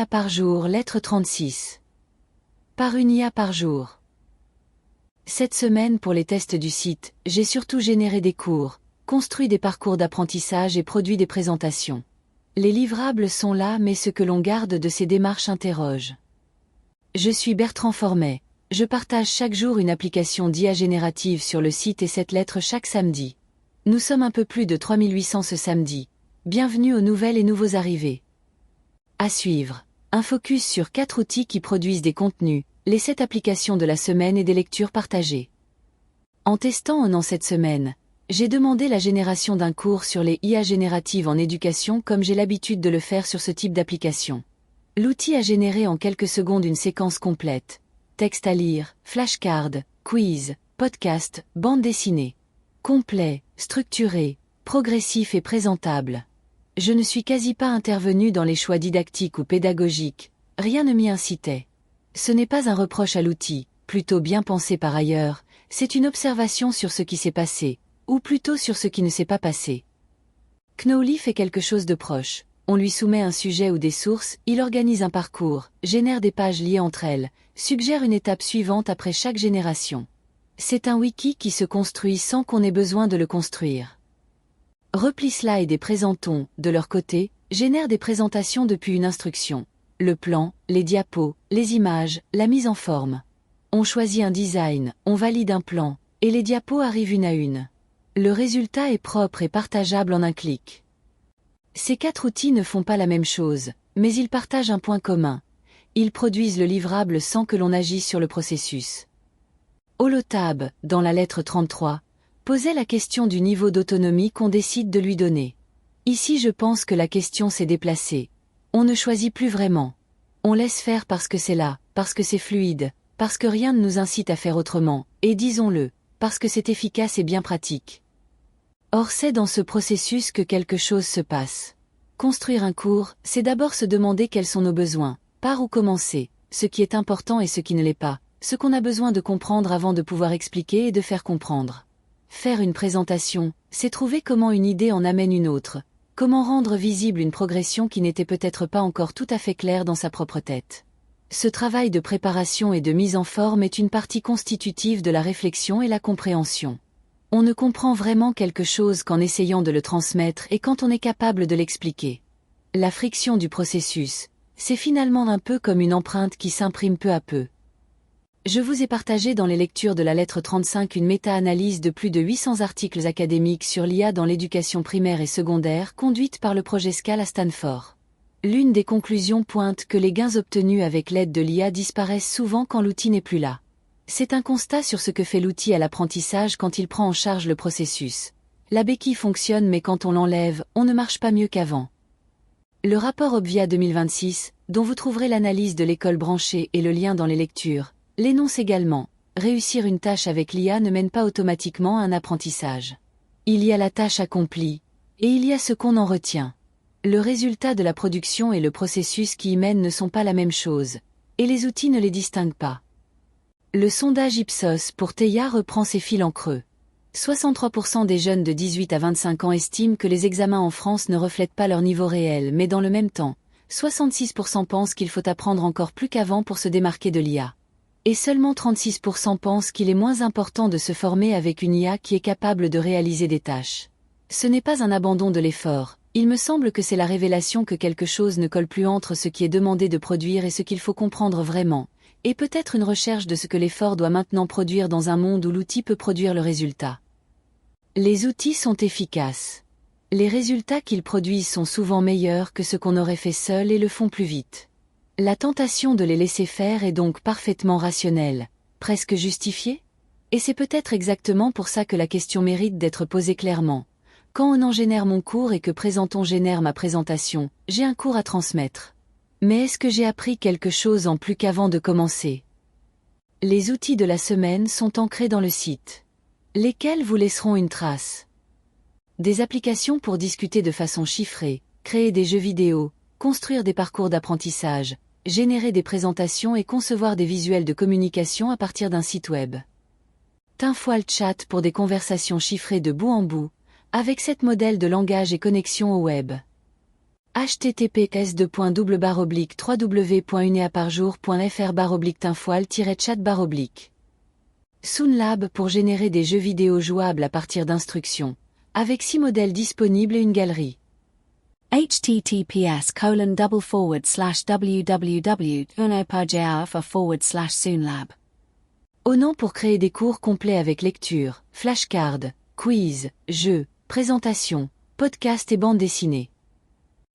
IA par jour, lettre 36. Par une IA par jour. Cette semaine pour les tests du site, j'ai surtout généré des cours, construit des parcours d'apprentissage et produit des présentations. Les livrables sont là mais ce que l'on garde de ces démarches interroge. Je suis Bertrand Formet, je partage chaque jour une application d'IA générative sur le site et cette lettre chaque samedi. Nous sommes un peu plus de 3800 ce samedi. Bienvenue aux nouvelles et nouveaux arrivés. À suivre, un focus sur 4 outils qui produisent des contenus, les 7 applications de la semaine et des lectures partagées. En testant en cette semaine, j'ai demandé la génération d'un cours sur les IA génératives en éducation comme j'ai l'habitude de le faire sur ce type d'application. L'outil a généré en quelques secondes une séquence complète. Texte à lire, flashcard, quiz, podcast, bande dessinée. Complet, structuré, progressif et présentable. Je ne suis quasi pas intervenu dans les choix didactiques ou pédagogiques, rien ne m'y incitait. Ce n'est pas un reproche à l'outil, plutôt bien pensé par ailleurs, c'est une observation sur ce qui s'est passé, ou plutôt sur ce qui ne s'est pas passé. Knowly fait quelque chose de proche, on lui soumet un sujet ou des sources, il organise un parcours, génère des pages liées entre elles, suggère une étape suivante après chaque génération. C'est un wiki qui se construit sans qu'on ait besoin de le construire. RepliSlide et Présentons, de leur côté, génèrent des présentations depuis une instruction. Le plan, les diapos, les images, la mise en forme. On choisit un design, on valide un plan, et les diapos arrivent une à une. Le résultat est propre et partageable en un clic. Ces 4 outils ne font pas la même chose, mais ils partagent un point commun. Ils produisent le livrable sans que l'on agisse sur le processus. Holotab, dans la lettre 33, posait la question du niveau d'autonomie qu'on décide de lui donner. Ici je pense que la question s'est déplacée. On ne choisit plus vraiment. On laisse faire parce que c'est là, parce que c'est fluide, parce que rien ne nous incite à faire autrement, et disons-le, parce que c'est efficace et bien pratique. Or c'est dans ce processus que quelque chose se passe. Construire un cours, c'est d'abord se demander quels sont nos besoins, par où commencer, ce qui est important et ce qui ne l'est pas, ce qu'on a besoin de comprendre avant de pouvoir expliquer et de faire comprendre. Faire une présentation, c'est trouver comment une idée en amène une autre, comment rendre visible une progression qui n'était peut-être pas encore tout à fait claire dans sa propre tête. Ce travail de préparation et de mise en forme est une partie constitutive de la réflexion et la compréhension. On ne comprend vraiment quelque chose qu'en essayant de le transmettre et quand on est capable de l'expliquer. La friction du processus, c'est finalement un peu comme une empreinte qui s'imprime peu à peu. Je vous ai partagé dans les lectures de la lettre 35 une méta-analyse de plus de 800 articles académiques sur l'IA dans l'éducation primaire et secondaire conduite par le projet Scale à Stanford. L'une des conclusions pointe que les gains obtenus avec l'aide de l'IA disparaissent souvent quand l'outil n'est plus là. C'est un constat sur ce que fait l'outil à l'apprentissage quand il prend en charge le processus. La béquille fonctionne mais quand on l'enlève, on ne marche pas mieux qu'avant. Le rapport Obvia 2026, dont vous trouverez l'analyse de l'école branchée et le lien dans les lectures, l'énonce également, réussir une tâche avec l'IA ne mène pas automatiquement à un apprentissage. Il y a la tâche accomplie, et il y a ce qu'on en retient. Le résultat de la production et le processus qui y mène ne sont pas la même chose, et les outils ne les distinguent pas. Le sondage Ipsos pour TEIA reprend ses fils en creux. 63% des jeunes de 18 à 25 ans estiment que les examens en France ne reflètent pas leur niveau réel mais dans le même temps, 66% pensent qu'il faut apprendre encore plus qu'avant pour se démarquer de l'IA. Et seulement 36% pensent qu'il est moins important de se former avec une IA qui est capable de réaliser des tâches. Ce n'est pas un abandon de l'effort, il me semble que c'est la révélation que quelque chose ne colle plus entre ce qui est demandé de produire et ce qu'il faut comprendre vraiment, et peut-être une recherche de ce que l'effort doit maintenant produire dans un monde où l'outil peut produire le résultat. Les outils sont efficaces. Les résultats qu'ils produisent sont souvent meilleurs que ce qu'on aurait fait seul et le font plus vite. La tentation de les laisser faire est donc parfaitement rationnelle, presque justifiée. Et c'est peut-être exactement pour ça que la question mérite d'être posée clairement. Quand on en génère mon cours et que Présentons génère ma présentation, j'ai un cours à transmettre. Mais est-ce que j'ai appris quelque chose en plus qu'avant de commencer? Les outils de la semaine sont ancrés dans le site. Lesquels vous laisseront une trace? Des applications pour discuter de façon chiffrée, créer des jeux vidéo, construire des parcours d'apprentissage, générer des présentations et concevoir des visuels de communication à partir d'un site web. Tinfoil Chat pour des conversations chiffrées de bout en bout, avec 7 modèles de langage et connexion au web. https://www.uneaparjour.fr/tinfoil-chat/. Sounlab pour générer des jeux vidéo jouables à partir d'instructions. Avec 6 modèles disponibles et une galerie. https://www.uneaparjour.fr/sounlab. Onan pour créer des cours complets avec lecture, flashcards, quiz, jeux, présentations, podcasts et bandes dessinées.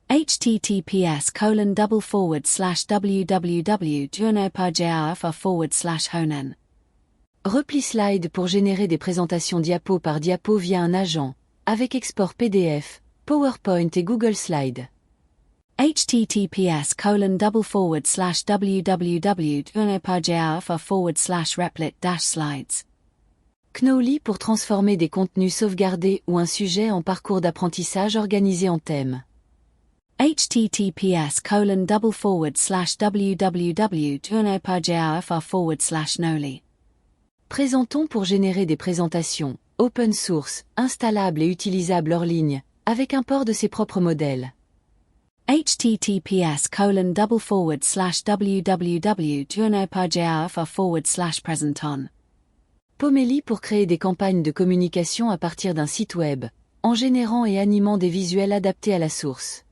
https://www.uneaparjour.fr/honan. Repli slide pour générer des présentations diapo par diapo via un agent, avec export PDF, PowerPoint et Google Slide. https://www.uneaparjour.fr/replit-slides. Knowly pour transformer des contenus sauvegardés ou un sujet en parcours d'apprentissage organisé en thème. https://www.uneaparjour.fr/knowly. Présentons pour générer des présentations, open source, installables et utilisables hors ligne, avec un port de ses propres modèles. https://www.uneaparjour.fr/presenton. Pomeli pour créer des campagnes de communication à partir d'un site web, en générant et animant des visuels adaptés à la source.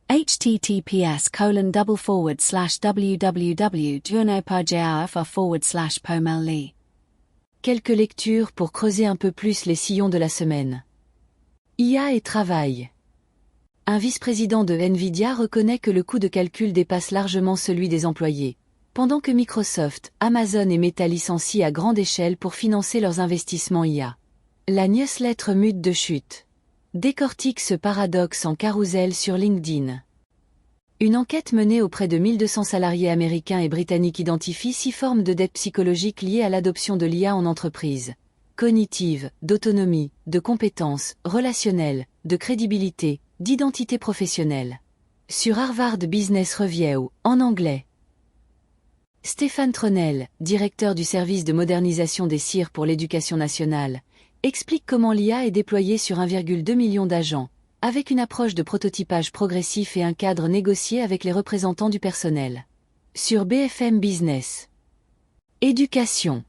https://www.uneaparjour.fr/pomelli. Quelques lectures pour creuser un peu plus les sillons de la semaine. IA et travail. Un vice-président de Nvidia reconnaît que le coût de calcul dépasse largement celui des employés, pendant que Microsoft, Amazon et Meta licencient à grande échelle pour financer leurs investissements IA. La newsletter Mute de chute décortique ce paradoxe en carrousel sur LinkedIn. Une enquête menée auprès de 1200 salariés américains et britanniques identifie 6 formes de dette psychologique liées à l'adoption de l'IA en entreprise. Cognitive, d'autonomie, de compétences, relationnelle, de crédibilité, d'identité professionnelle. Sur Harvard Business Review, en anglais. Stéphane Tronel, directeur du service de modernisation des CIR pour l'éducation nationale, explique comment l'IA est déployée sur 1,2 million d'agents, avec une approche de prototypage progressif et un cadre négocié avec les représentants du personnel. Sur BFM Business. Éducation.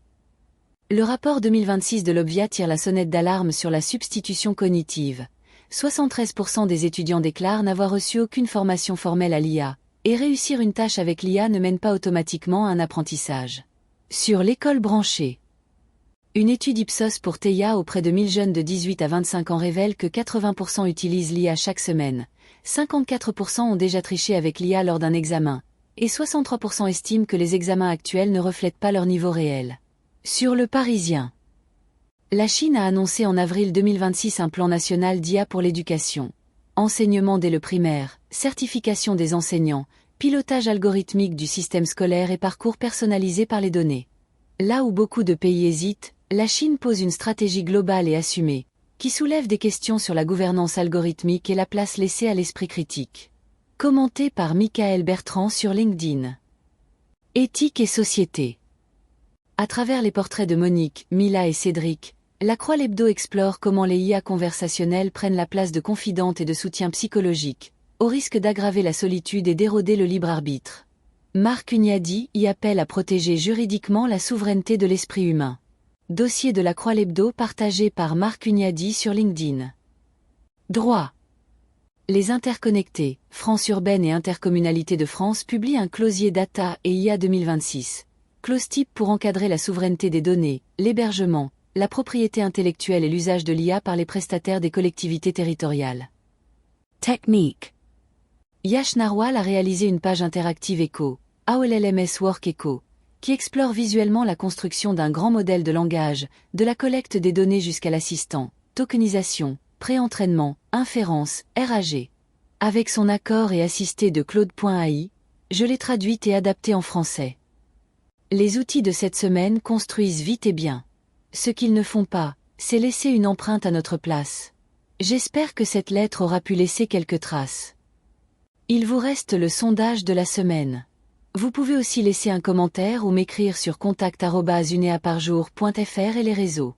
Le rapport 2026 de l'Obvia tire la sonnette d'alarme sur la substitution cognitive. 73% des étudiants déclarent n'avoir reçu aucune formation formelle à l'IA, et réussir une tâche avec l'IA ne mène pas automatiquement à un apprentissage. Sur l'école branchée. Une étude Ipsos pour TEIA auprès de 1000 jeunes de 18 à 25 ans révèle que 80% utilisent l'IA chaque semaine, 54% ont déjà triché avec l'IA lors d'un examen, et 63% estiment que les examens actuels ne reflètent pas leur niveau réel. Sur le Parisien. La Chine a annoncé en avril 2026 un plan national d'IA pour l'éducation. Enseignement dès le primaire, certification des enseignants, pilotage algorithmique du système scolaire et parcours personnalisé par les données. Là où beaucoup de pays hésitent, la Chine pose une stratégie globale et assumée, qui soulève des questions sur la gouvernance algorithmique et la place laissée à l'esprit critique. Commenté par Michael Bertrand sur LinkedIn. Éthique et société. À travers les portraits de Monique, Mila et Cédric, La Croix l'Hebdo explore comment les IA conversationnelles prennent la place de confidentes et de soutien psychologique, au risque d'aggraver la solitude et d'éroder le libre arbitre. Marc Hunyadi y appelle à protéger juridiquement la souveraineté de l'esprit humain. Dossier de La Croix l'Hebdo partagé par Marc Hunyadi sur LinkedIn. Droit. Les Interconnectés, France Urbaine et Intercommunalité de France publient un closier Data et IA 2026. Clause type pour encadrer la souveraineté des données, l'hébergement, la propriété intellectuelle et l'usage de l'IA par les prestataires des collectivités territoriales. Technique. Yash Narwal a réalisé une page interactive Echo, AOLLMS Work Echo, qui explore visuellement la construction d'un grand modèle de langage, de la collecte des données jusqu'à l'assistant, tokenisation, pré-entraînement, inférence, RAG. Avec son accord et assisté de Claude.ai, je l'ai traduite et adaptée en français. Les outils de cette semaine construisent vite et bien. Ce qu'ils ne font pas, c'est laisser une empreinte à notre place. J'espère que cette lettre aura pu laisser quelques traces. Il vous reste le sondage de la semaine. Vous pouvez aussi laisser un commentaire ou m'écrire sur contact@uneaparjour.fr et les réseaux.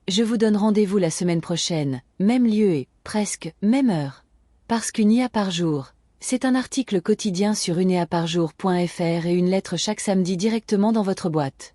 Je vous donne rendez-vous la semaine prochaine, même lieu et, presque, même heure. Parce qu'une IA par jour, c'est un article quotidien sur uneaparjour.fr et une lettre chaque samedi directement dans votre boîte.